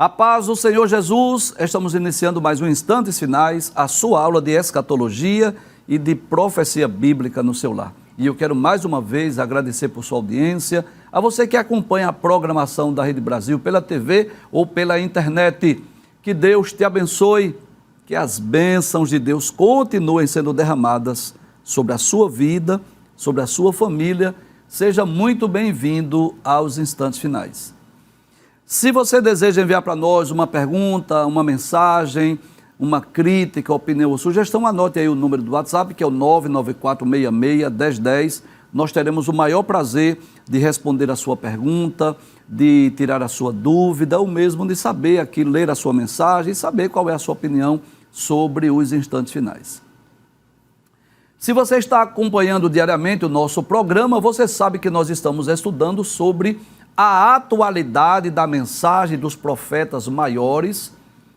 A paz do Senhor Jesus, estamos iniciando mais um Instantes Finais, a sua aula de escatologia e de profecia bíblica no seu lar. E eu quero mais uma vez agradecer por sua audiência, a você que acompanha a programação da Rede Brasil pela TV ou pela internet. Que Deus te abençoe, que as bênçãos de Deus continuem sendo derramadas sobre a sua vida, sobre a sua família. Seja muito bem-vindo aos Instantes Finais. Se você deseja enviar para nós uma pergunta, uma mensagem, uma crítica, opinião ou sugestão, anote aí o número do WhatsApp, que é o 994661010. Nós teremos o maior prazer de responder a sua pergunta, de tirar a sua dúvida, ou mesmo de saber aqui, ler a sua mensagem e saber qual é a sua opinião sobre os Instantes Finais. Se você está acompanhando diariamente o nosso programa, você sabe que nós estamos estudando sobre a atualidade da mensagem dos profetas maiores,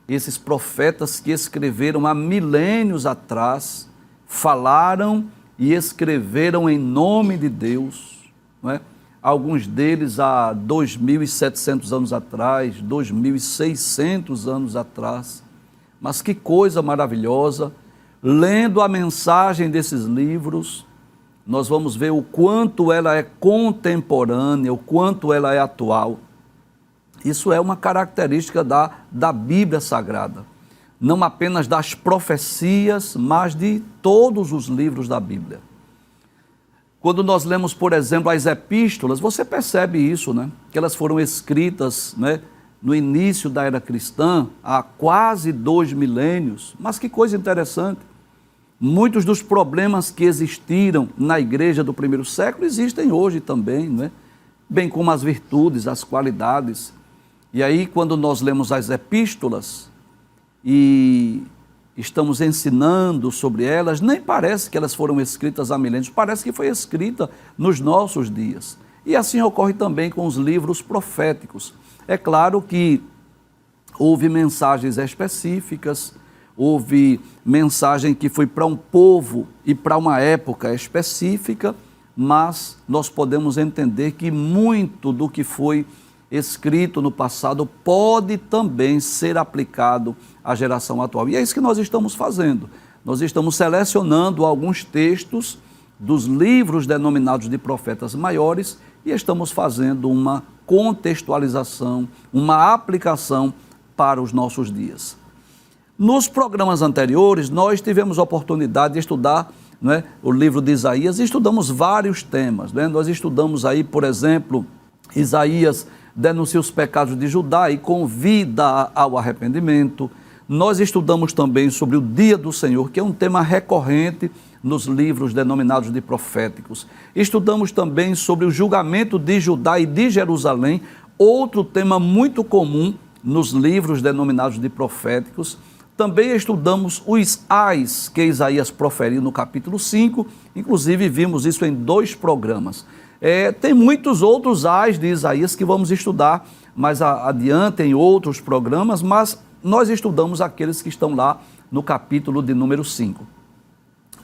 esses profetas que escreveram há milênios atrás, falaram e escreveram em nome de Deus, não é? Alguns deles há 2.700 anos atrás, 2.600 anos atrás. Mas que coisa maravilhosa, lendo a mensagem desses livros, nós vamos ver o quanto ela é contemporânea, o quanto ela é atual. Isso é uma característica da Bíblia Sagrada. Não apenas das profecias, mas de todos os livros da Bíblia. Quando nós lemos, por exemplo, as epístolas, você percebe isso, né? Que elas foram escritas, né, no início da era cristã, há quase 2 milênios. Mas que coisa interessante. Muitos dos problemas que existiram na igreja do primeiro século existem hoje também, né? Bem como as virtudes, as qualidades. E aí, quando nós lemos as epístolas e estamos ensinando sobre elas, nem parece que elas foram escritas há milênios, parece que foi escrita nos nossos dias. E assim ocorre também com os livros proféticos. É claro que houve mensagens específicas, houve mensagem que foi para um povo e para uma época específica, mas nós podemos entender que muito do que foi escrito no passado pode também ser aplicado à geração atual. E é isso que nós estamos fazendo. Nós estamos selecionando alguns textos dos livros denominados de profetas maiores e estamos fazendo uma contextualização, uma aplicação para os nossos dias. Nos programas anteriores, nós tivemos a oportunidade de estudar, né, o livro de Isaías e estudamos vários temas, né? Nós estudamos aí, por exemplo, Isaías denuncia os pecados de Judá e convida ao arrependimento. Nós estudamos também sobre o dia do Senhor, que é um tema recorrente nos livros denominados de proféticos. Estudamos também sobre o julgamento de Judá e de Jerusalém, outro tema muito comum nos livros denominados de proféticos. Também estudamos os ais que Isaías proferiu no capítulo 5, inclusive vimos isso em 2 programas. Tem muitos outros ais de Isaías que vamos estudar mais adiante em outros programas, mas nós estudamos aqueles que estão lá no capítulo de número 5.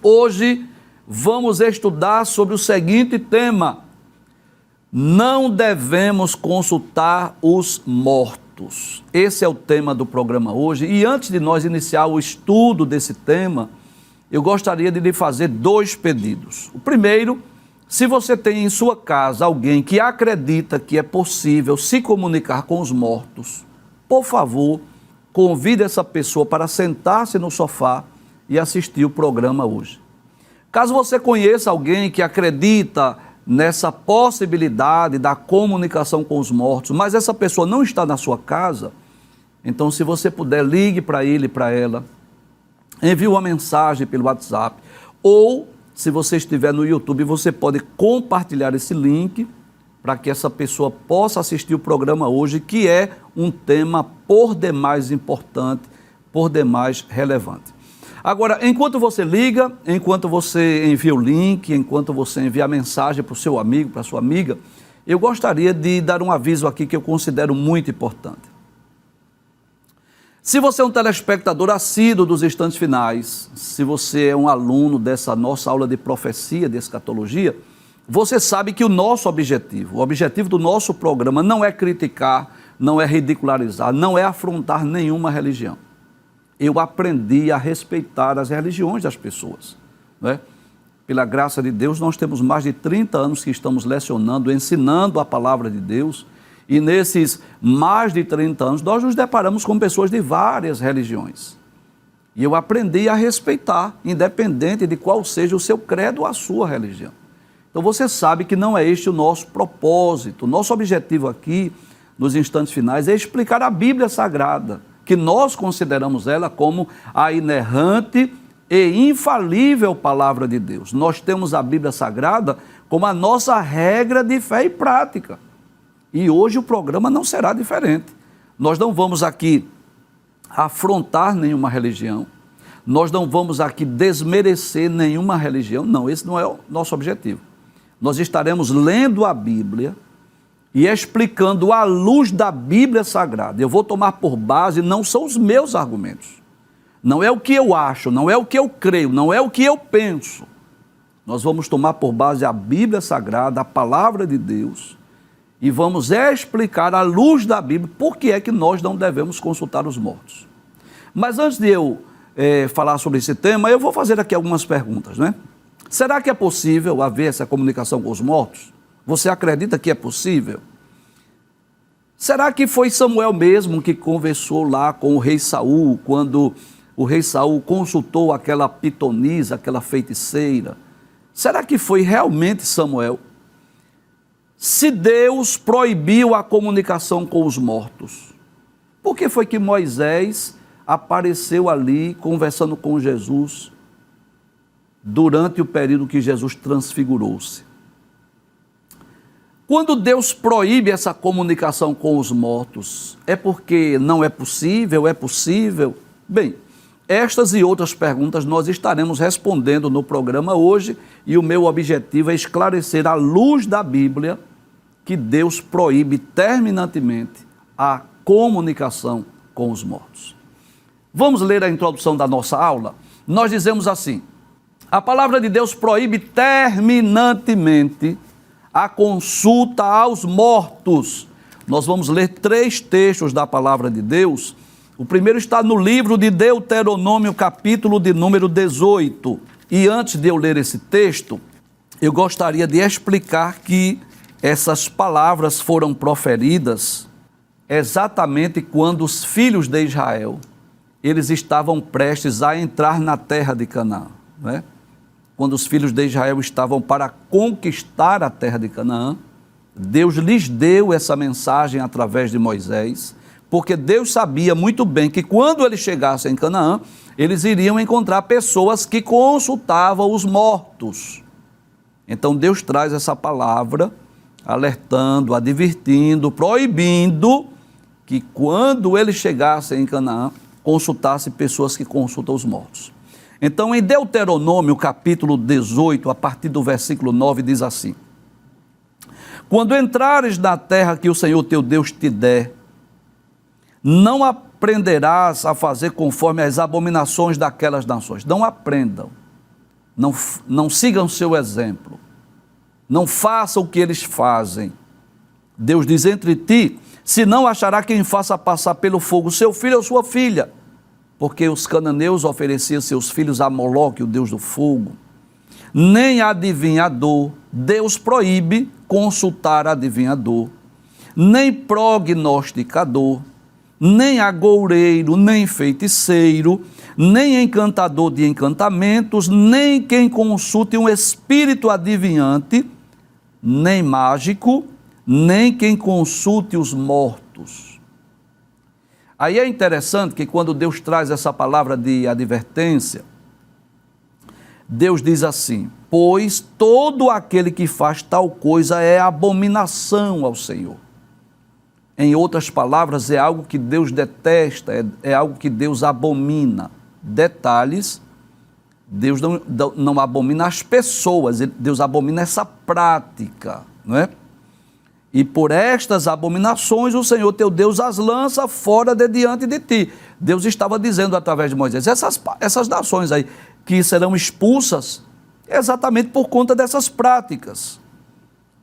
Hoje vamos estudar sobre o seguinte tema: não devemos consultar os mortos. Esse é o tema do programa hoje. E antes de nós iniciar o estudo desse tema, eu gostaria de lhe fazer 2 pedidos. O primeiro, se você tem em sua casa alguém que acredita que é possível se comunicar com os mortos, por favor, convide essa pessoa para sentar-se no sofá e assistir o programa hoje. Caso você conheça alguém que acredita nessa possibilidade da comunicação com os mortos, mas essa pessoa não está na sua casa, então se você puder, ligue para ele e para ela, envie uma mensagem pelo WhatsApp, ou se você estiver no YouTube, você pode compartilhar esse link para que essa pessoa possa assistir o programa hoje, que é um tema por demais importante, por demais relevante. Agora, enquanto você liga, enquanto você envia o link, enquanto você envia a mensagem para o seu amigo, para a sua amiga, eu gostaria de dar um aviso aqui que eu considero muito importante. Se você é um telespectador assíduo dos Instantes Finais, se você é um aluno dessa nossa aula de profecia, de escatologia, você sabe que o nosso objetivo, o objetivo do nosso programa não é criticar, não é ridicularizar, não é afrontar nenhuma religião. Eu aprendi a respeitar as religiões das pessoas, né? Pela graça de Deus, nós temos mais de 30 anos que estamos lecionando, ensinando a palavra de Deus, e nesses mais de 30 anos nós nos deparamos com pessoas de várias religiões. E eu aprendi a respeitar, independente de qual seja o seu credo ou a sua religião. Então você sabe que não é este o nosso propósito. Nosso objetivo aqui, nos instantes finais, é explicar a Bíblia Sagrada, que nós consideramos ela como a inerrante e infalível palavra de Deus. Nós temos a Bíblia Sagrada como a nossa regra de fé e prática. E hoje o programa não será diferente. Nós não vamos aqui afrontar nenhuma religião, nós não vamos aqui desmerecer nenhuma religião, não, esse não é o nosso objetivo. Nós estaremos lendo a Bíblia e explicando à luz da Bíblia Sagrada. Eu vou tomar por base, não são os meus argumentos, não é o que eu acho, não é o que eu creio, não é o que eu penso. Nós vamos tomar por base a Bíblia Sagrada, a palavra de Deus, e vamos explicar à luz da Bíblia por que é que nós não devemos consultar os mortos. Mas antes de eu falar sobre esse tema, eu vou fazer aqui algumas perguntas, né? Será que é possível haver essa comunicação com os mortos? Você acredita que é possível? Será que foi Samuel mesmo que conversou lá com o rei Saul, quando o rei Saul consultou aquela pitonisa, aquela feiticeira? Será que foi realmente Samuel? Se Deus proibiu a comunicação com os mortos, por que foi que Moisés apareceu ali conversando com Jesus durante o período que Jesus transfigurou-se? Quando Deus proíbe essa comunicação com os mortos, é porque não é possível? É possível? Bem, estas e outras perguntas nós estaremos respondendo no programa hoje, e o meu objetivo é esclarecer à luz da Bíblia que Deus proíbe terminantemente a comunicação com os mortos. Vamos ler a introdução da nossa aula? Nós dizemos assim: a palavra de Deus proíbe terminantemente a consulta aos mortos. Nós vamos ler 3 textos da palavra de Deus. O primeiro está no livro de Deuteronômio, capítulo de número 18. E antes de eu ler esse texto, eu gostaria de explicar que essas palavras foram proferidas exatamente quando os filhos de Israel, eles estavam prestes a entrar na terra de Canaã, né? Quando os filhos de Israel estavam para conquistar a terra de Canaã, Deus lhes deu essa mensagem através de Moisés, porque Deus sabia muito bem que quando eles chegassem em Canaã, eles iriam encontrar pessoas que consultavam os mortos. Então Deus traz essa palavra alertando, advertindo, proibindo que quando eles chegassem em Canaã, consultasse pessoas que consultam os mortos. Então, em Deuteronômio, capítulo 18, a partir do versículo 9, diz assim: quando entrares na terra que o Senhor teu Deus te der, não aprenderás a fazer conforme as abominações daquelas nações. Não aprendam, não sigam seu exemplo, não façam o que eles fazem. Deus diz: entre ti, se não achará quem faça passar pelo fogo seu filho ou sua filha, porque os cananeus ofereciam seus filhos a Moloque, o deus do fogo. Nem adivinhador, Deus proíbe consultar adivinhador, nem prognosticador, nem agoureiro, nem feiticeiro, nem encantador de encantamentos, nem quem consulte um espírito adivinhante, nem mágico, nem quem consulte os mortos. Aí é interessante que quando Deus traz essa palavra de advertência, Deus diz assim: pois todo aquele que faz tal coisa é abominação ao Senhor. Em outras palavras, é algo que Deus detesta, é algo que Deus abomina. Detalhes, Deus não abomina as pessoas, Deus abomina essa prática, não é? E por estas abominações o Senhor teu Deus as lança fora de diante de ti. Deus estava dizendo através de Moisés, essas nações aí que serão expulsas, exatamente por conta dessas práticas.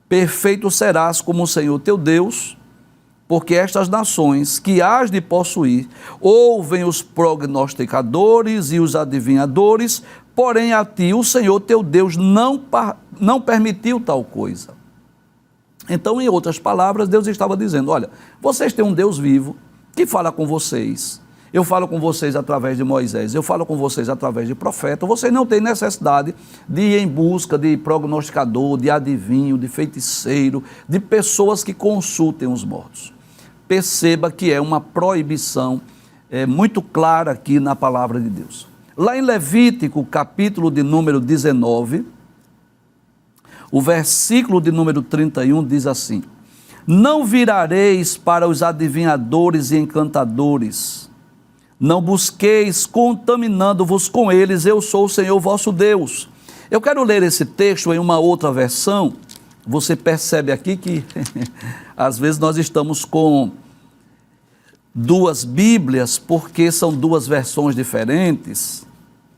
Perfeito serás como o Senhor teu Deus, porque estas nações que hás de possuir ouvem os prognosticadores e os adivinhadores, porém a ti o Senhor teu Deus não permitiu tal coisa. Então, em outras palavras, Deus estava dizendo, olha, vocês têm um Deus vivo que fala com vocês. Eu falo com vocês através de Moisés, eu falo com vocês através de profeta. Vocês não têm necessidade de ir em busca de prognosticador, de adivinho, de feiticeiro, de pessoas que consultem os mortos. Perceba que é uma proibição muito clara aqui na palavra de Deus. Lá em Levítico, capítulo de número 19, o versículo de número 31 diz assim: não virareis para os adivinhadores e encantadores, não busqueis contaminando-vos com eles, eu sou o Senhor vosso Deus. Eu quero ler esse texto em uma outra versão. Você percebe aqui que às vezes nós estamos com duas Bíblias, porque são duas versões diferentes,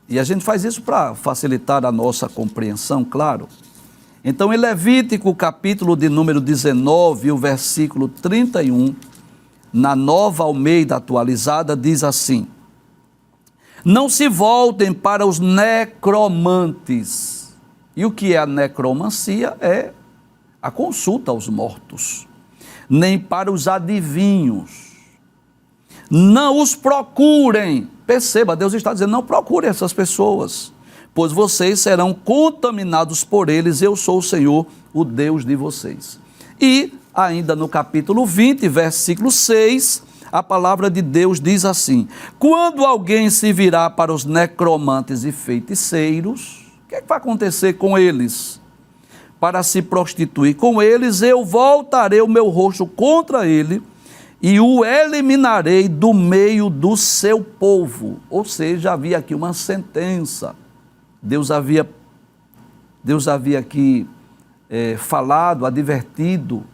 e a gente faz isso para facilitar a nossa compreensão, claro. Então, em Levítico, capítulo de número 19, o versículo 31, na Nova Almeida Atualizada, diz assim: não se voltem para os necromantes. E o que é a necromancia? É a consulta aos mortos. Nem para os adivinhos. Não os procurem. Perceba, Deus está dizendo, não procurem essas pessoas, pois vocês serão contaminados por eles, eu sou o Senhor, o Deus de vocês. E ainda no capítulo 20, versículo 6, a palavra de Deus diz assim: quando alguém se virar para os necromantes e feiticeiros, o que vai acontecer com eles? Para se prostituir com eles, eu voltarei o meu rosto contra ele e o eliminarei do meio do seu povo. Ou seja, havia aqui uma sentença. Deus havia aqui falado, advertido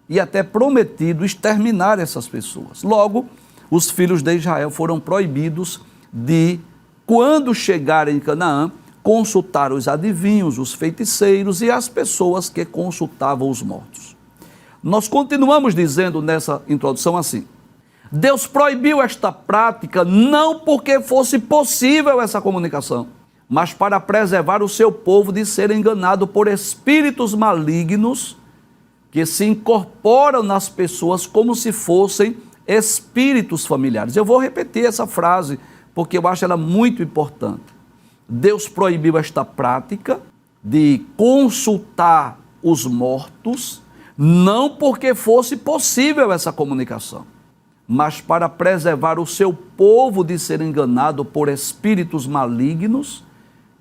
e até prometido exterminar essas pessoas. Logo, os filhos de Israel foram proibidos de, quando chegarem em Canaã, consultar os adivinhos, os feiticeiros e as pessoas que consultavam os mortos. Nós continuamos dizendo nessa introdução assim: Deus proibiu esta prática não porque fosse possível essa comunicação, mas para preservar o seu povo de ser enganado por espíritos malignos que se incorporam nas pessoas como se fossem espíritos familiares. Eu vou repetir essa frase porque eu acho ela muito importante. Deus proibiu esta prática de consultar os mortos, não porque fosse possível essa comunicação, mas para preservar o seu povo de ser enganado por espíritos malignos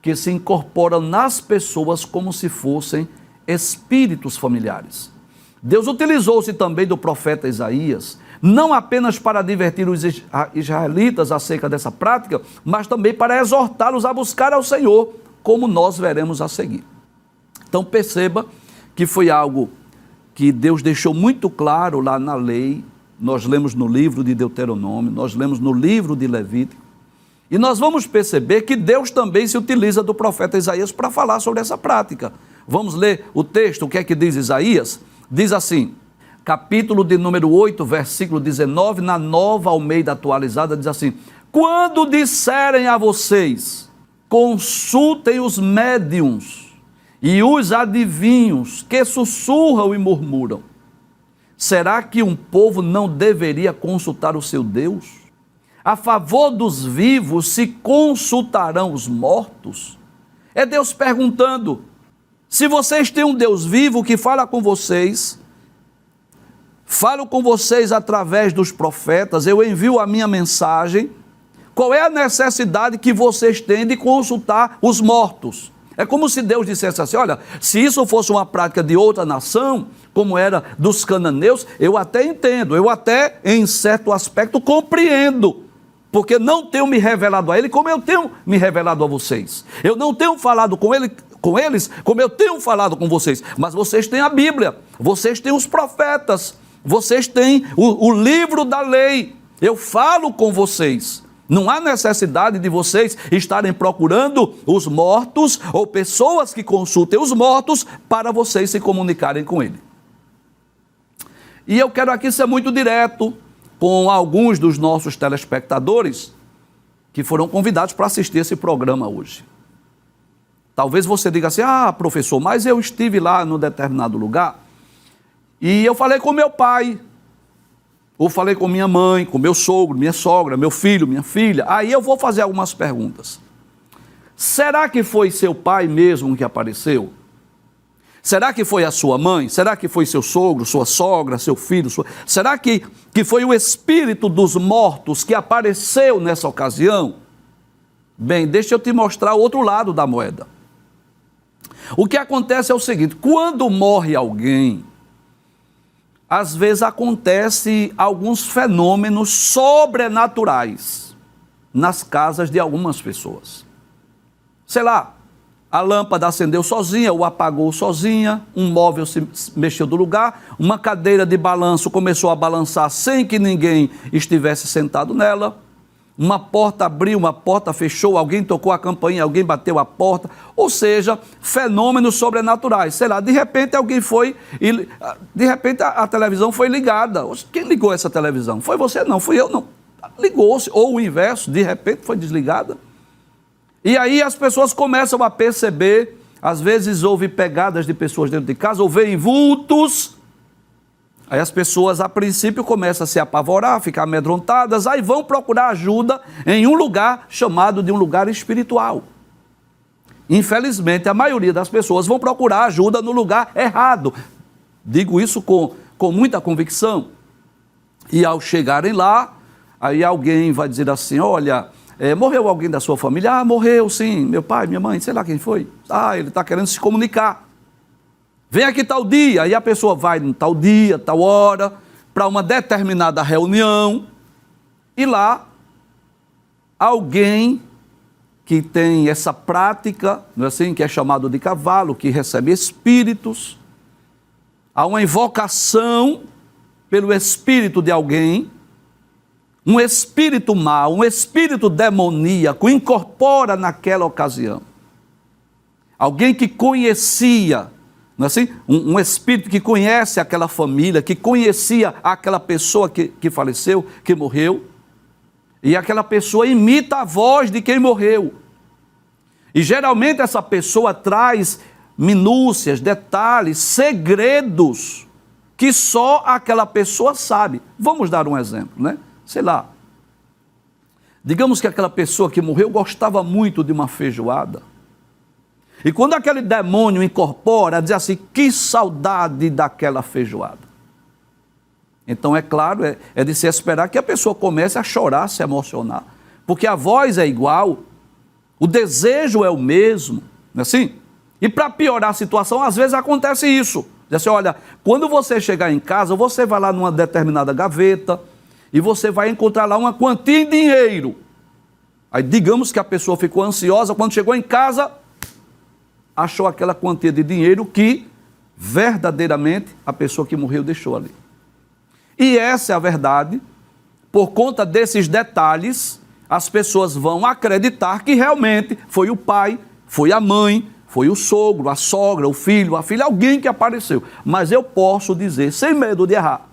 que se incorporam nas pessoas como se fossem espíritos familiares. Deus utilizou-se também do profeta Isaías, não apenas para advertir os israelitas acerca dessa prática, mas também para exortá-los a buscar ao Senhor, como nós veremos a seguir. Então perceba que foi algo que Deus deixou muito claro lá na lei. Nós lemos no livro de Deuteronômio, nós lemos no livro de Levítico, e nós vamos perceber que Deus também se utiliza do profeta Isaías para falar sobre essa prática. Vamos ler o texto, o que é que diz Isaías? Diz assim, capítulo de número 8, versículo 19, na Nova Almeida Atualizada, diz assim: quando disserem a vocês, consultem os médiuns e os adivinhos que sussurram e murmuram, será que um povo não deveria consultar o seu Deus? A favor dos vivos se consultarão os mortos? É Deus perguntando. Se vocês têm um Deus vivo que fala com vocês, falo com vocês através dos profetas, eu envio a minha mensagem, qual é a necessidade que vocês têm de consultar os mortos? É como se Deus dissesse assim: olha, se isso fosse uma prática de outra nação, como era dos cananeus, eu até entendo, eu até, em certo aspecto, compreendo, porque não tenho me revelado a ele como eu tenho me revelado a vocês. Eu não tenho falado com eles como eu tenho falado com vocês, mas vocês têm a Bíblia, vocês têm os profetas, vocês têm o livro da lei. Eu falo com vocês. Não há necessidade de vocês estarem procurando os mortos ou pessoas que consultem os mortos para vocês se comunicarem com ele. E eu quero aqui ser muito direto com alguns dos nossos telespectadores que foram convidados para assistir esse programa hoje. Talvez você diga assim, professor, mas eu estive lá num determinado lugar e eu falei com meu pai, ou falei com minha mãe, com meu sogro, minha sogra, meu filho, minha filha. Aí eu vou fazer algumas perguntas. Será que foi seu pai mesmo que apareceu? Será que foi a sua mãe? Será que foi seu sogro, sua sogra, seu filho? Será que foi o espírito dos mortos que apareceu nessa ocasião? Bem, deixa eu te mostrar o outro lado da moeda. O que acontece é o seguinte, quando morre alguém, às vezes acontece alguns fenômenos sobrenaturais nas casas de algumas pessoas. Sei lá, a lâmpada acendeu sozinha ou apagou sozinha, um móvel se mexeu do lugar, uma cadeira de balanço começou a balançar sem que ninguém estivesse sentado nela, uma porta abriu, uma porta fechou, alguém tocou a campainha, alguém bateu a porta, ou seja, fenômenos sobrenaturais. Sei lá, de repente alguém foi, e de repente a televisão foi ligada. Quem ligou essa televisão? Foi você? Não, fui eu, não. Ligou-se, ou o inverso, de repente foi desligada. E aí as pessoas começam a perceber, às vezes houve pegadas de pessoas dentro de casa, ou veem vultos. Aí as pessoas, a princípio, começam a se apavorar, ficar amedrontadas, aí vão procurar ajuda em um lugar chamado de um lugar espiritual. Infelizmente, a maioria das pessoas vão procurar ajuda no lugar errado. Digo isso com muita convicção. E ao chegarem lá, aí alguém vai dizer assim, olha, morreu alguém da sua família? Morreu sim, meu pai, minha mãe, sei lá quem foi. Ele está querendo se comunicar. Vem aqui tal dia, e a pessoa vai em tal dia, tal hora, para uma determinada reunião, e lá, alguém que tem essa prática, não é assim, que é chamado de cavalo, que recebe espíritos, há uma invocação pelo espírito de alguém, um espírito mau, um espírito demoníaco, incorpora naquela ocasião. Alguém que conhecia, não é assim? Um espírito que conhece aquela família, que conhecia aquela pessoa que faleceu, que morreu, e aquela pessoa imita a voz de quem morreu. E geralmente essa pessoa traz minúcias, detalhes, segredos, que só aquela pessoa sabe. Vamos dar um exemplo, né? Sei lá, digamos que aquela pessoa que morreu gostava muito de uma feijoada. E quando aquele demônio incorpora, diz assim, que saudade daquela feijoada. Então, é claro, é de se esperar que a pessoa comece a chorar, a se emocionar. Porque a voz é igual, o desejo é o mesmo, não é assim? E para piorar a situação, às vezes acontece isso. Diz assim, olha, quando você chegar em casa, você vai lá numa determinada gaveta e você vai encontrar lá uma quantia em dinheiro. Aí digamos que a pessoa ficou ansiosa, quando chegou em casa, achou aquela quantia de dinheiro que verdadeiramente a pessoa que morreu deixou ali. E essa é a verdade. Por conta desses detalhes, as pessoas vão acreditar que realmente foi o pai, foi a mãe, foi o sogro, a sogra, o filho, a filha, alguém que apareceu. Mas eu posso dizer, sem medo de errar,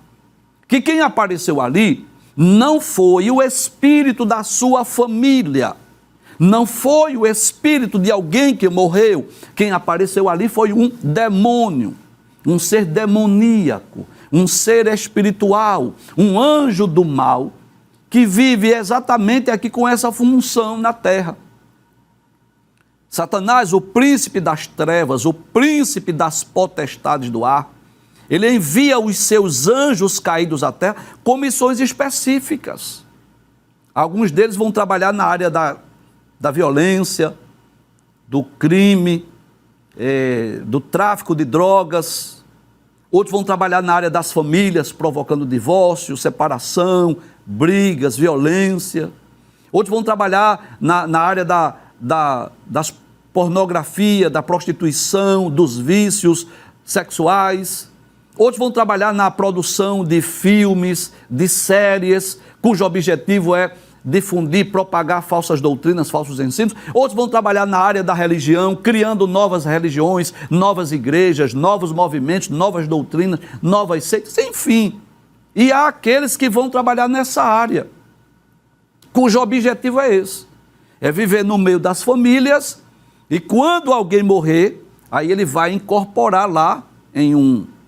que quem apareceu ali não foi o espírito da sua família. Não foi o espírito de alguém que morreu. Quem apareceu ali foi um demônio, um ser demoníaco, um ser espiritual, um anjo do mal, que vive exatamente aqui com essa função na terra. Satanás, o príncipe das trevas, o príncipe das potestades do ar, ele envia os seus anjos caídos à terra com missões específicas. Alguns deles vão trabalhar na área da violência, do crime, do tráfico de drogas. Outros vão trabalhar na área das famílias, provocando divórcio, separação, brigas, violência. Outros vão trabalhar na área das pornografia, da prostituição, dos vícios sexuais. Outros vão trabalhar na produção de filmes, de séries, cujo objetivo é difundir, propagar falsas doutrinas, falsos ensinos. Outros vão trabalhar na área da religião, criando novas religiões, novas igrejas, novos movimentos, novas doutrinas, novas seitas, enfim. E há aqueles que vão trabalhar nessa área, cujo objetivo é esse, é viver no meio das famílias, e quando alguém morrer, aí ele vai incorporar lá em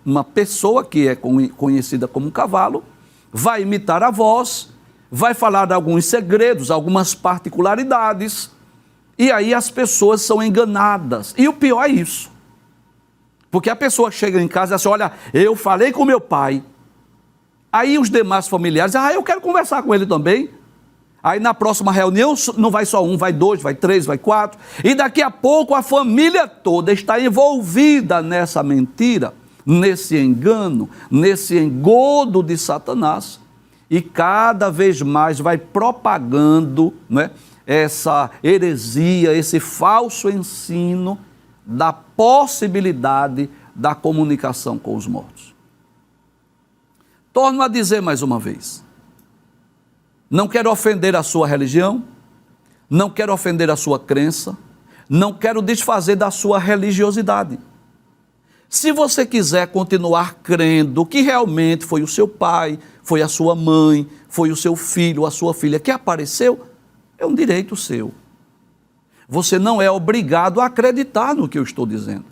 uma pessoa que é conhecida como um cavalo, vai imitar a voz, vai falar de alguns segredos, algumas particularidades, e aí as pessoas são enganadas. E o pior é isso, porque a pessoa chega em casa e diz assim, olha, eu falei com meu pai, aí os demais familiares, eu quero conversar com ele também. Aí na próxima reunião não vai só um, vai dois, vai três, vai quatro, e daqui a pouco a família toda está envolvida nessa mentira, nesse engano, nesse engodo de Satanás, e cada vez mais vai propagando, né, essa heresia, esse falso ensino da possibilidade da comunicação com os mortos. Torno a dizer mais uma vez, não quero ofender a sua religião, não quero ofender a sua crença, não quero desfazer da sua religiosidade. Se você quiser continuar crendo que realmente foi o seu pai, foi a sua mãe, foi o seu filho, a sua filha que apareceu, é um direito seu. Você não é obrigado a acreditar no que eu estou dizendo.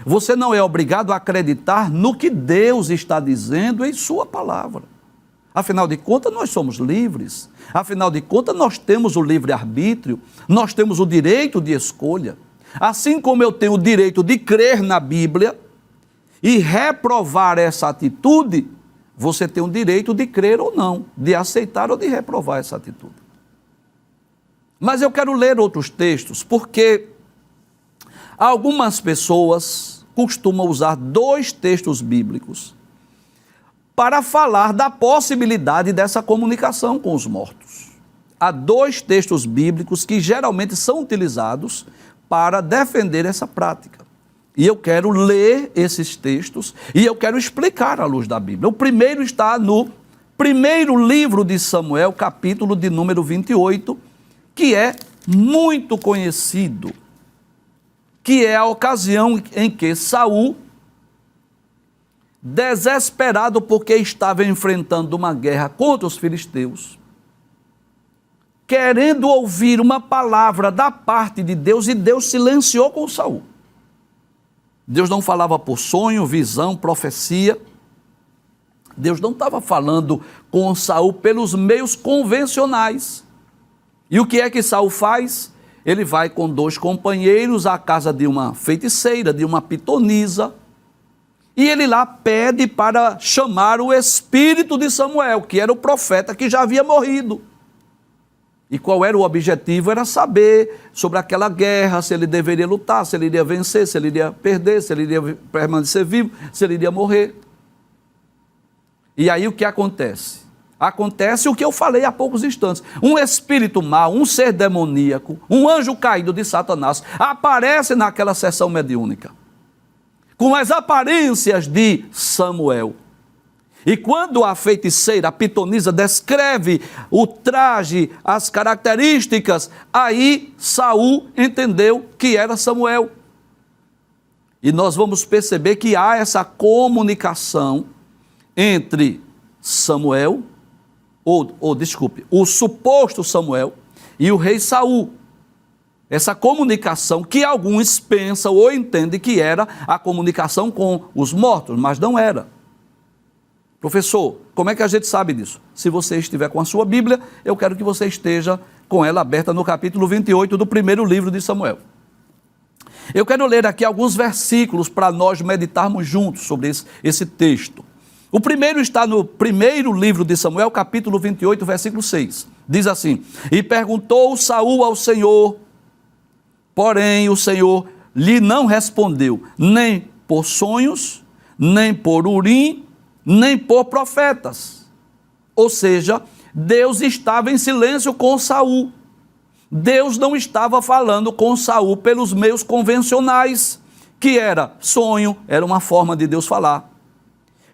Você não é obrigado a acreditar no que Deus está dizendo em sua palavra. Afinal de contas, nós somos livres. Afinal de contas, nós temos o livre-arbítrio, nós temos o direito de escolha. Assim como eu tenho o direito de crer na Bíblia e reprovar essa atitude, você tem o direito de crer ou não, de aceitar ou de reprovar essa atitude. Mas eu quero ler outros textos, porque algumas pessoas costumam usar dois textos bíblicos para falar da possibilidade dessa comunicação com os mortos. Há dois textos bíblicos que geralmente são utilizados para defender essa prática. E eu quero ler esses textos e eu quero explicar à luz da Bíblia. O primeiro está no primeiro livro de Samuel, capítulo de número 28, que é muito conhecido, que é a ocasião em que Saul, desesperado porque estava enfrentando uma guerra contra os filisteus, querendo ouvir uma palavra da parte de Deus, e Deus silenciou com Saul. Deus não falava por sonho, visão, profecia. Deus não estava falando com Saul pelos meios convencionais. E o que é que Saul faz? Ele vai com dois companheiros à casa de uma feiticeira, de uma pitonisa, e ele lá pede para chamar o espírito de Samuel, que era o profeta que já havia morrido. E qual era o objetivo? Era saber sobre aquela guerra, se ele deveria lutar, se ele iria vencer, se ele iria perder, se ele iria permanecer vivo, se ele iria morrer. E aí o que acontece? Acontece o que eu falei há poucos instantes. Um espírito mau, um ser demoníaco, um anjo caído de Satanás, aparece naquela sessão mediúnica, com as aparências de Samuel. E quando a feiticeira, a pitonisa, descreve o traje, as características, aí Saul entendeu que era Samuel. E nós vamos perceber que há essa comunicação entre Samuel, o suposto Samuel e o rei Saul. Essa comunicação que alguns pensam ou entendem que era a comunicação com os mortos, mas não era. Professor, como é que a gente sabe disso? Se você estiver com a sua Bíblia, eu quero que você esteja com ela aberta no capítulo 28 do primeiro livro de Samuel. Eu quero ler aqui alguns versículos para nós meditarmos juntos sobre esse texto. O primeiro está no primeiro livro de Samuel, capítulo 28, versículo 6. Diz assim: E perguntou Saul ao Senhor, porém o Senhor lhe não respondeu, nem por sonhos, nem por Urim, nem por profetas. Ou seja, Deus estava em silêncio com Saul. Deus não estava falando com Saul pelos meios convencionais, que era sonho, era uma forma de Deus falar,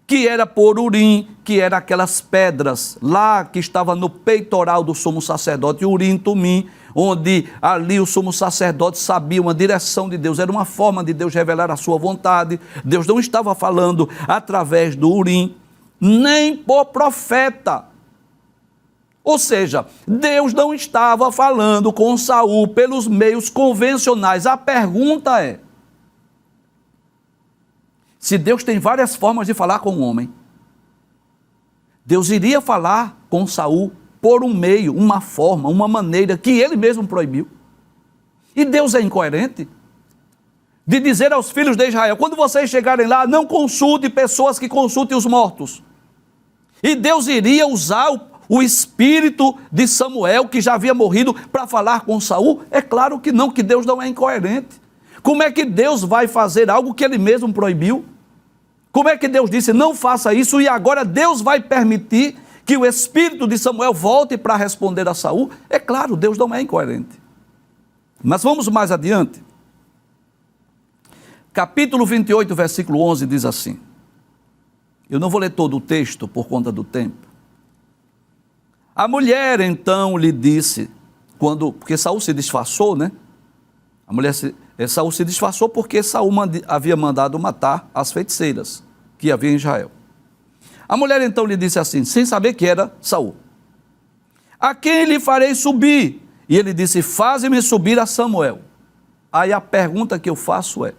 que era por Urim, que era aquelas pedras lá que estava no peitoral do sumo sacerdote, Urim, Tumim, onde ali o sumo sacerdote sabia uma direção de Deus, era uma forma de Deus revelar a sua vontade. Deus não estava falando através do Urim. nem por profeta. Ou seja, Deus não estava falando com Saul pelos meios convencionais. A pergunta é, se Deus tem várias formas de falar com o homem, Deus iria falar com Saul por um meio, uma forma, uma maneira que ele mesmo proibiu. E Deus é incoerente de dizer aos filhos de Israel, quando vocês chegarem lá, não consulte pessoas que consultem os mortos. E Deus iria usar o espírito de Samuel, que já havia morrido, para falar com Saul? É claro que não, que Deus não é incoerente. Como é que Deus vai fazer algo que ele mesmo proibiu? Como é que Deus disse, não faça isso, e agora Deus vai permitir que o espírito de Samuel volte para responder a Saul? É claro, Deus não é incoerente. Mas vamos mais adiante. Capítulo 28, versículo 11 diz assim. Eu não vou ler todo o texto por conta do tempo. A mulher então lhe disse, porque Saul se disfarçou, né? Saul se disfarçou porque Saul havia mandado matar as feiticeiras que havia em Israel. A mulher então lhe disse assim, sem saber que era Saul: a quem lhe farei subir? E ele disse, faze-me subir a Samuel. Aí a pergunta que eu faço é,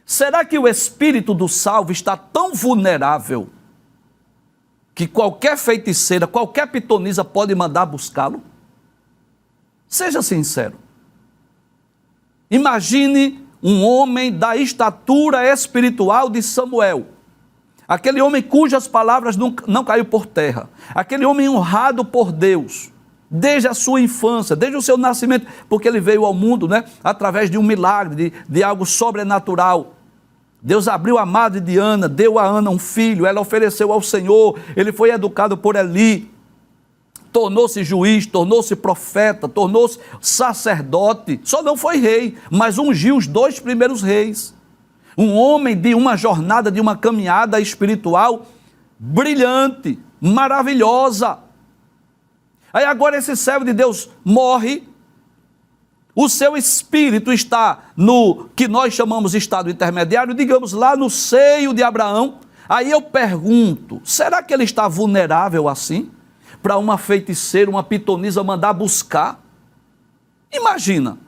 será que o espírito do salvo está tão vulnerável que qualquer feiticeira, qualquer pitonisa pode mandar buscá-lo? Seja sincero. Imagine um homem da estatura espiritual de Samuel, aquele homem cujas palavras não caiu por terra, aquele homem honrado por Deus, desde a sua infância, desde o seu nascimento, porque ele veio ao mundo, né, através de um milagre, de algo sobrenatural. Deus abriu a madre de Ana, deu a Ana um filho, ela ofereceu ao Senhor, ele foi educado por Eli, tornou-se juiz, tornou-se profeta, tornou-se sacerdote, só não foi rei, mas ungiu os 2 primeiros reis. Um homem de uma jornada, de uma caminhada espiritual brilhante, maravilhosa. Aí agora esse servo de Deus morre, o seu espírito está no que nós chamamos de estado intermediário, digamos lá no seio de Abraão. Aí eu pergunto, será que ele está vulnerável assim? Para uma feiticeira, uma pitonisa mandar buscar? Imagina,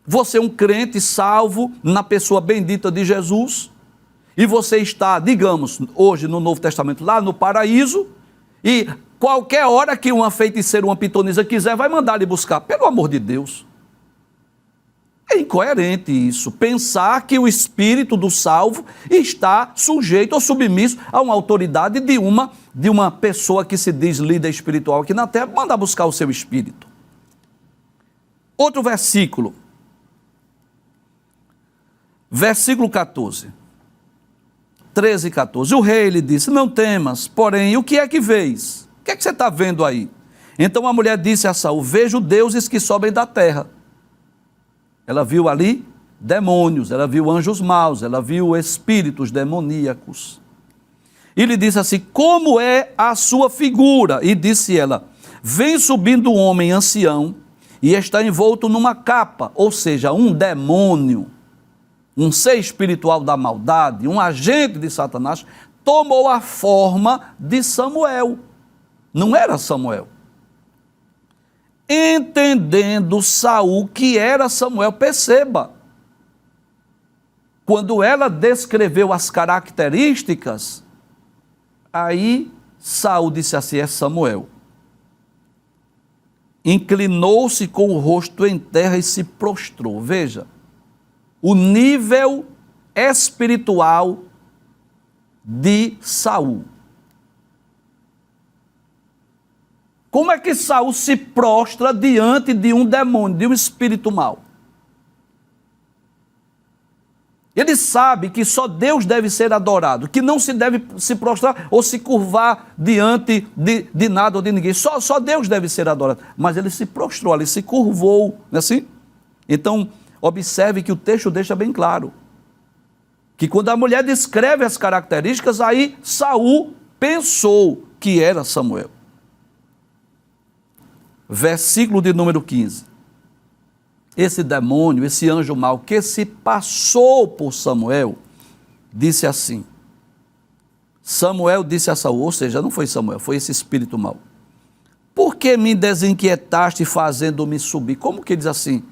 você é um crente salvo na pessoa bendita de Jesus, e você está, digamos, hoje no Novo Testamento, lá no paraíso, e qualquer hora que uma feiticeira, uma pitonisa quiser, vai mandar lhe buscar. Pelo amor de Deus. É incoerente isso, pensar que o espírito do salvo está sujeito ou submisso a uma autoridade de uma pessoa que se diz líder espiritual aqui na terra, mandar buscar o seu espírito. Outro versículo, versículo 14, 13 e 14, o rei lhe disse, não temas, porém, o que é que vês? O que é que você está vendo aí? Então a mulher disse a Saul, vejo deuses que sobem da terra. Ela viu ali demônios, ela viu anjos maus, ela viu espíritos demoníacos. E lhe disse assim, como é a sua figura? E disse ela, vem subindo um homem ancião e está envolto numa capa, ou seja, um demônio, um ser espiritual da maldade, um agente de Satanás, tomou a forma de Samuel. Não era Samuel. Entendendo Saul que era Samuel, perceba, quando ela descreveu as características, aí Saul disse assim, é Samuel. Inclinou-se com o rosto em terra e se prostrou. Veja, o nível espiritual de Saul. Como é que Saul se prostra diante de um demônio, de um espírito mau? Ele sabe que só Deus deve ser adorado, que não se deve se prostrar ou se curvar diante de nada ou de ninguém. Só Deus deve ser adorado. Mas ele se prostrou, ele se curvou, não é assim? Então, observe que o texto deixa bem claro que quando a mulher descreve as características, aí Saul pensou que era Samuel. Versículo de número 15. Esse demônio, esse anjo mau que se passou por Samuel, disse assim, Samuel disse a Saul, ou seja, não foi Samuel, foi esse espírito mau. Por que me desinquietaste fazendo-me subir? Como que diz assim?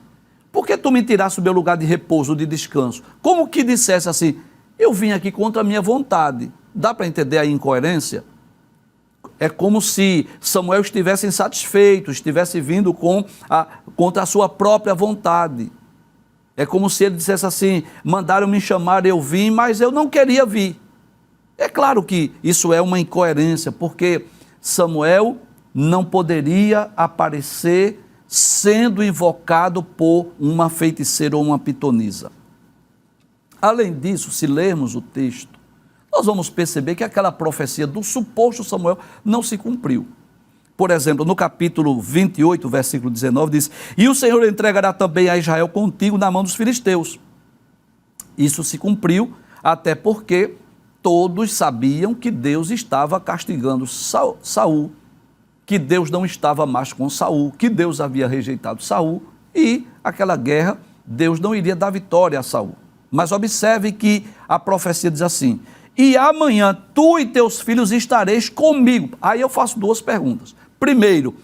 Por que tu me tiraste do meu lugar de repouso, de descanso? Como que dissesse assim, eu vim aqui contra a minha vontade. Dá para entender a incoerência? É como se Samuel estivesse insatisfeito, estivesse vindo contra a sua própria vontade. É como se ele dissesse assim, mandaram me chamar, eu vim, mas eu não queria vir. É claro que isso é uma incoerência, porque Samuel não poderia aparecer sendo invocado por uma feiticeira ou uma pitonisa. Além disso, se lermos o texto, nós vamos perceber que aquela profecia do suposto Samuel não se cumpriu. Por exemplo, no capítulo 28, versículo 19, diz, e o Senhor entregará também a Israel contigo na mão dos filisteus. Isso se cumpriu, até porque todos sabiam que Deus estava castigando Saul, que Deus não estava mais com Saul, que Deus havia rejeitado Saul, e aquela guerra, Deus não iria dar vitória a Saul. Mas observe que a profecia diz assim, e amanhã tu e teus filhos estareis comigo. Aí eu faço duas perguntas. Primeiro,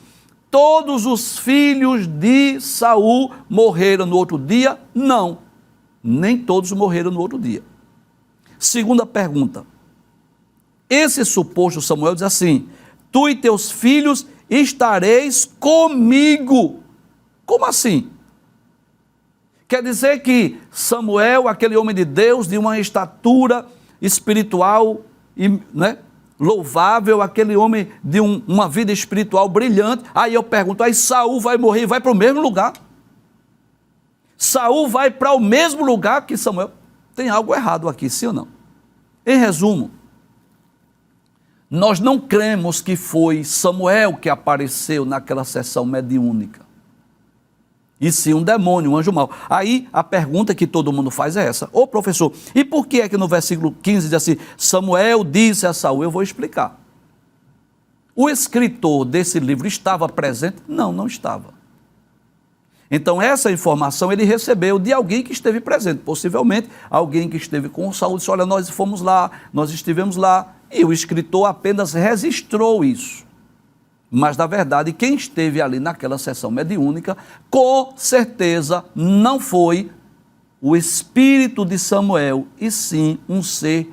todos os filhos de Saul morreram no outro dia? Não, nem todos morreram no outro dia. Segunda pergunta, esse suposto Samuel diz assim, tu e teus filhos estareis comigo. Como assim? Quer dizer que Samuel, aquele homem de Deus, de uma estatura espiritual, né, louvável, aquele homem de uma vida espiritual brilhante, aí eu pergunto, aí Saul vai morrer e vai para o mesmo lugar? Saul vai para o mesmo lugar que Samuel? Tem algo errado aqui, sim ou não? Em resumo, nós não cremos que foi Samuel que apareceu naquela sessão mediúnica, e sim um demônio, um anjo mau. Aí a pergunta que todo mundo faz é essa, ô professor, e por que é que no versículo 15 diz assim, Samuel disse a Saul? Eu vou explicar. O escritor desse livro estava presente? Não, não estava. Então essa informação ele recebeu de alguém que esteve presente, possivelmente alguém que esteve com Saul, disse, olha, nós fomos lá, nós estivemos lá, e o escritor apenas registrou isso. Mas, na verdade, quem esteve ali naquela sessão mediúnica, com certeza não foi o espírito de Samuel, e sim um ser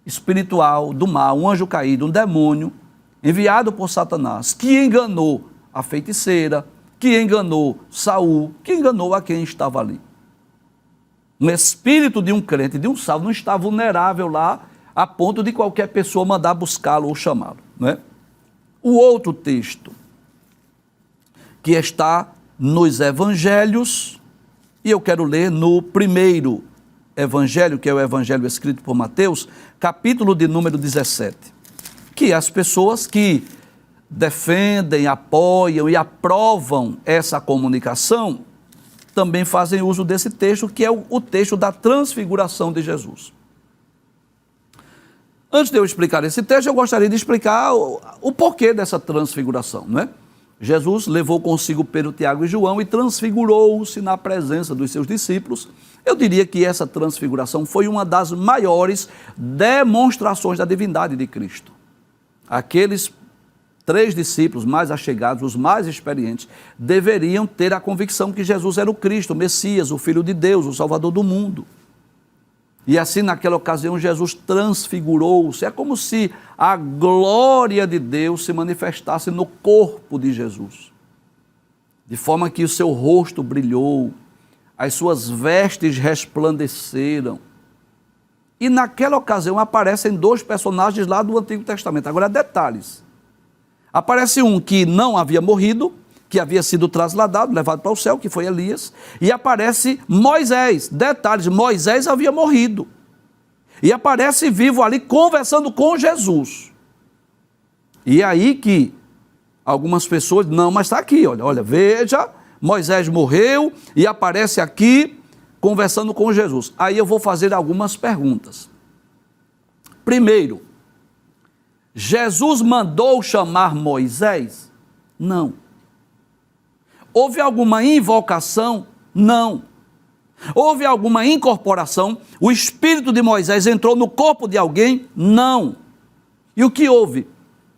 espiritual do mal, um anjo caído, um demônio, enviado por Satanás, que enganou a feiticeira, que enganou Saul, que enganou a quem estava ali. Um espírito de um crente, de um salvo, não está vulnerável lá, a ponto de qualquer pessoa mandar buscá-lo ou chamá-lo, não é? O outro texto, que está nos evangelhos, e eu quero ler no primeiro evangelho, que é o evangelho escrito por Mateus, capítulo de número 17, que as pessoas que defendem, apoiam e aprovam essa comunicação, também fazem uso desse texto, que é o texto da transfiguração de Jesus. Antes de eu explicar esse texto, eu gostaria de explicar o porquê dessa transfiguração, não é? Jesus levou consigo Pedro, Tiago e João e transfigurou-se na presença dos seus discípulos. Eu diria que essa transfiguração foi uma das maiores demonstrações da divindade de Cristo. Aqueles 3 discípulos mais achegados, os mais experientes, deveriam ter a convicção que Jesus era o Cristo, o Messias, o Filho de Deus, o Salvador do mundo. E assim, naquela ocasião, Jesus transfigurou-se. É como se a glória de Deus se manifestasse no corpo de Jesus. De forma que o seu rosto brilhou, as suas vestes resplandeceram. E naquela ocasião aparecem 2 personagens lá do Antigo Testamento. Agora, detalhes. Aparece um que não havia morrido, que havia sido trasladado, levado para o céu, que foi Elias, e aparece Moisés. Detalhes, Moisés havia morrido. E aparece vivo ali, conversando com Jesus. E é aí que algumas pessoas, não, mas está aqui, olha, veja, Moisés morreu e aparece aqui, conversando com Jesus. Aí eu vou fazer algumas perguntas. Primeiro, Jesus mandou chamar Moisés? Não. Houve alguma invocação? Não. Houve alguma incorporação? O espírito de Moisés entrou no corpo de alguém? Não. E o que houve?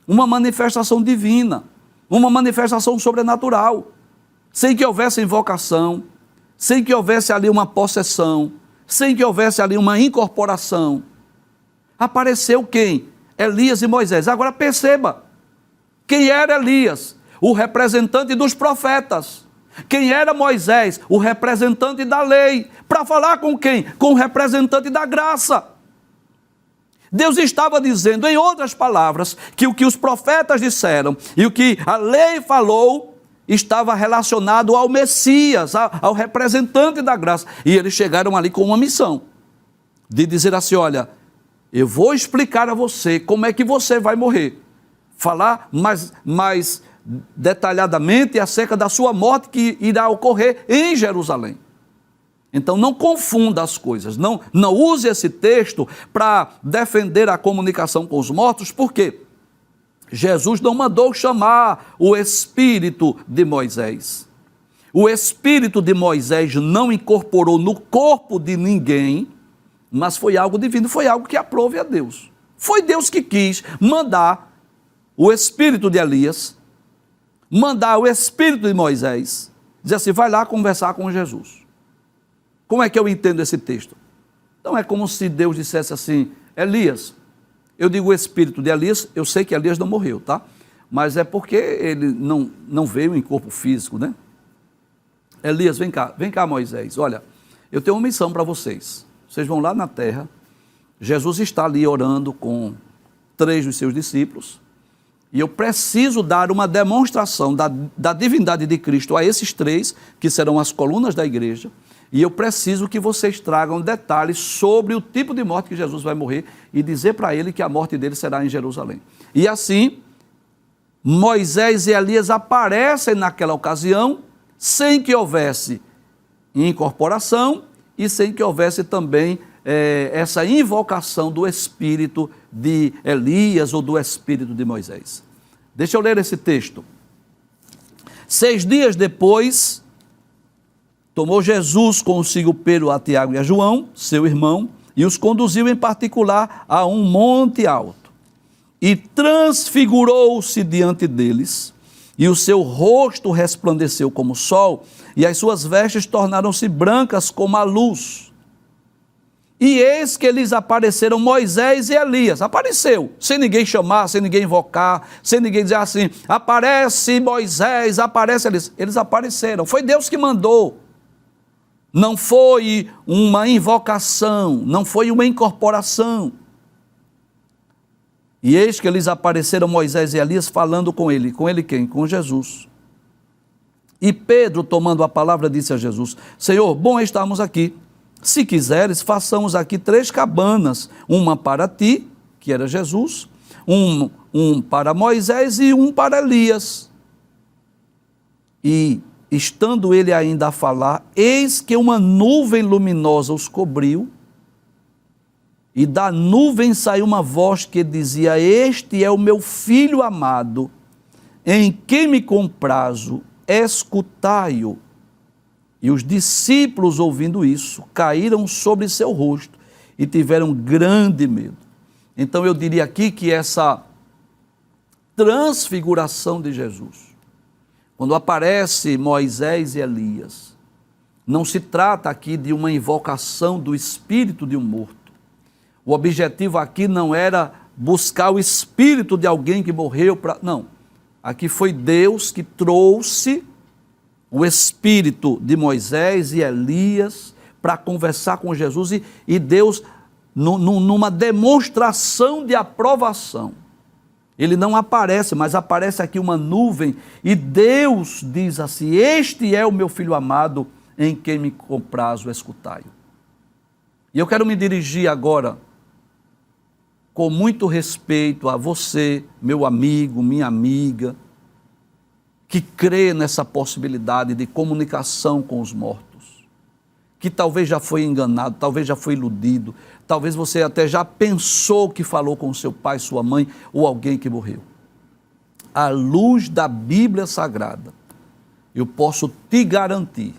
Uma manifestação divina, uma manifestação sobrenatural, sem que houvesse invocação, sem que houvesse ali uma possessão, sem que houvesse ali uma incorporação. Apareceu quem? Elias e Moisés. Agora perceba, quem era Elias? O representante dos profetas. Quem era Moisés? O representante da lei. Para falar com quem? Com o representante da graça. Deus estava dizendo, em outras palavras, que o que os profetas disseram e o que a lei falou estava relacionado ao Messias, ao representante da graça. E eles chegaram ali com uma missão, de dizer assim, olha, eu vou explicar a você como é que você vai morrer. Falar mais detalhadamente acerca da sua morte que irá ocorrer em Jerusalém. Então não confunda as coisas, não use esse texto para defender a comunicação com os mortos, porque Jesus não mandou chamar o espírito de Moisés. O espírito de Moisés não incorporou no corpo de ninguém, mas foi algo divino, foi algo que aprove a Deus. Foi Deus que quis mandar o espírito de Elias, mandar o espírito de Moisés, dizer assim, vai lá conversar com Jesus. Como é que eu entendo esse texto? Então é como se Deus dissesse assim, Elias, eu digo o espírito de Elias, eu sei que Elias não morreu, tá? Mas é porque ele não veio em corpo físico, né? Elias, vem cá Moisés, olha, eu tenho uma missão para vocês. Vocês vão lá na terra, Jesus está ali orando com 3 dos seus discípulos, e eu preciso dar uma demonstração da divindade de Cristo a esses 3, que serão as colunas da igreja, e eu preciso que vocês tragam detalhes sobre o tipo de morte que Jesus vai morrer e dizer para ele que a morte dele será em Jerusalém. E assim, Moisés e Elias aparecem naquela ocasião, sem que houvesse incorporação e sem que houvesse também essa invocação do espírito de Elias ou do espírito de Moisés. Deixa eu ler esse texto. 6 dias depois, tomou Jesus consigo Pedro, a Tiago e a João, seu irmão, e os conduziu em particular a um monte alto. E transfigurou-se diante deles, e o seu rosto resplandeceu como o sol, e as suas vestes tornaram-se brancas como a luz. E eis que lhes apareceram Moisés e Elias. Apareceu, sem ninguém chamar, sem ninguém invocar, sem ninguém dizer assim, aparece Moisés, aparece Elias. Eles apareceram, foi Deus que mandou. Não foi uma invocação, não foi uma incorporação. E eis que lhes apareceram Moisés e Elias falando com ele. Com ele quem? Com Jesus. E Pedro, tomando a palavra, disse a Jesus, Senhor, bom é estarmos aqui. Se quiseres, façamos aqui 3 cabanas, uma para ti, que era Jesus, um para Moisés e um para Elias. E, estando ele ainda a falar, eis que uma nuvem luminosa os cobriu, e da nuvem saiu uma voz que dizia, este é o meu filho amado, em quem me comprazo, escutai-o. E os discípulos, ouvindo isso, caíram sobre seu rosto e tiveram grande medo. Então eu diria aqui que essa transfiguração de Jesus, quando aparece Moisés e Elias, não se trata aqui de uma invocação do espírito de um morto. O objetivo aqui não era buscar o espírito de alguém que morreu. Não, aqui foi Deus que trouxe o espírito de Moisés e Elias para conversar com Jesus e Deus, numa demonstração de aprovação, ele não aparece, mas aparece aqui uma nuvem e Deus diz assim, este é o meu filho amado em quem me comprazo, escutai-o. E eu quero me dirigir agora com muito respeito a você, meu amigo, minha amiga, que crê nessa possibilidade de comunicação com os mortos, que talvez já foi enganado, talvez já foi iludido, talvez você até já pensou que falou com seu pai, sua mãe ou alguém que morreu. À luz da Bíblia Sagrada, eu posso te garantir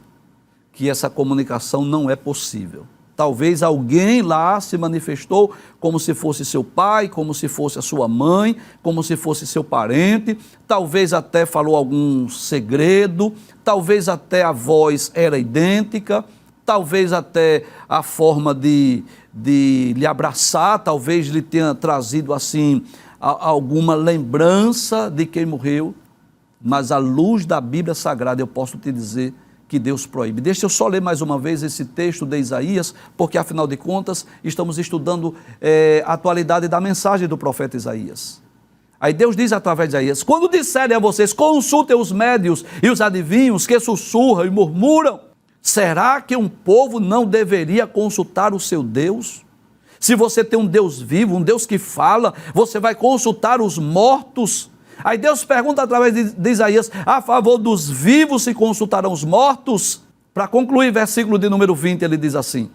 que essa comunicação não é possível. Talvez alguém lá se manifestou como se fosse seu pai, como se fosse a sua mãe, como se fosse seu parente, talvez até falou algum segredo, talvez até a voz era idêntica, talvez até a forma de lhe abraçar, talvez lhe tenha trazido assim alguma lembrança de quem morreu, mas à luz da Bíblia Sagrada eu posso te dizer que Deus proíbe. Deixa eu só ler mais uma vez esse texto de Isaías, porque afinal de contas estamos estudando a atualidade da mensagem do profeta Isaías. Aí Deus diz através de Isaías: quando disserem a vocês, consultem os médios e os adivinhos que sussurram e murmuram, será que um povo não deveria consultar o seu Deus? Se você tem um Deus vivo, um Deus que fala, você vai consultar os mortos? Aí Deus pergunta através de Isaías: a favor dos vivos se consultarão os mortos? Para concluir, versículo de número 20, ele diz assim: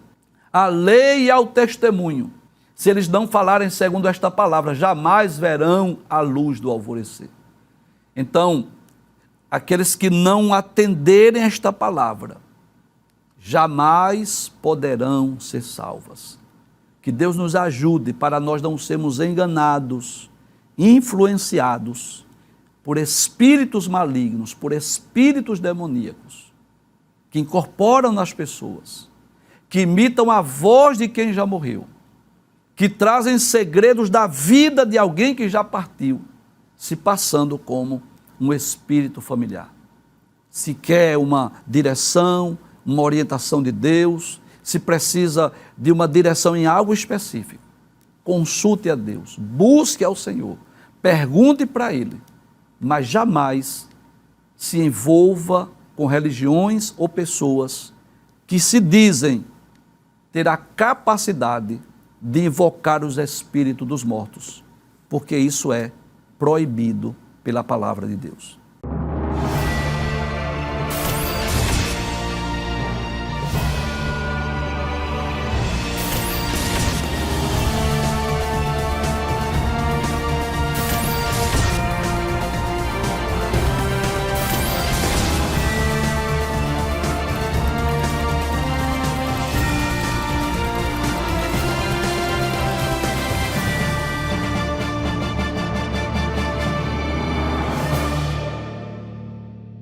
a lei e ao testemunho, se eles não falarem segundo esta palavra, jamais verão a luz do alvorecer. Então, aqueles que não atenderem esta palavra, jamais poderão ser salvas. Que Deus nos ajude para nós não sermos enganados, influenciados por espíritos malignos, por espíritos demoníacos, que incorporam nas pessoas, que imitam a voz de quem já morreu, que trazem segredos da vida de alguém que já partiu, se passando como um espírito familiar. Se quer uma direção, uma orientação de Deus, se precisa de uma direção em algo específico, consulte a Deus, busque ao Senhor, pergunte para Ele, mas jamais se envolva com religiões ou pessoas que se dizem ter a capacidade de invocar os espíritos dos mortos, porque isso é proibido pela palavra de Deus.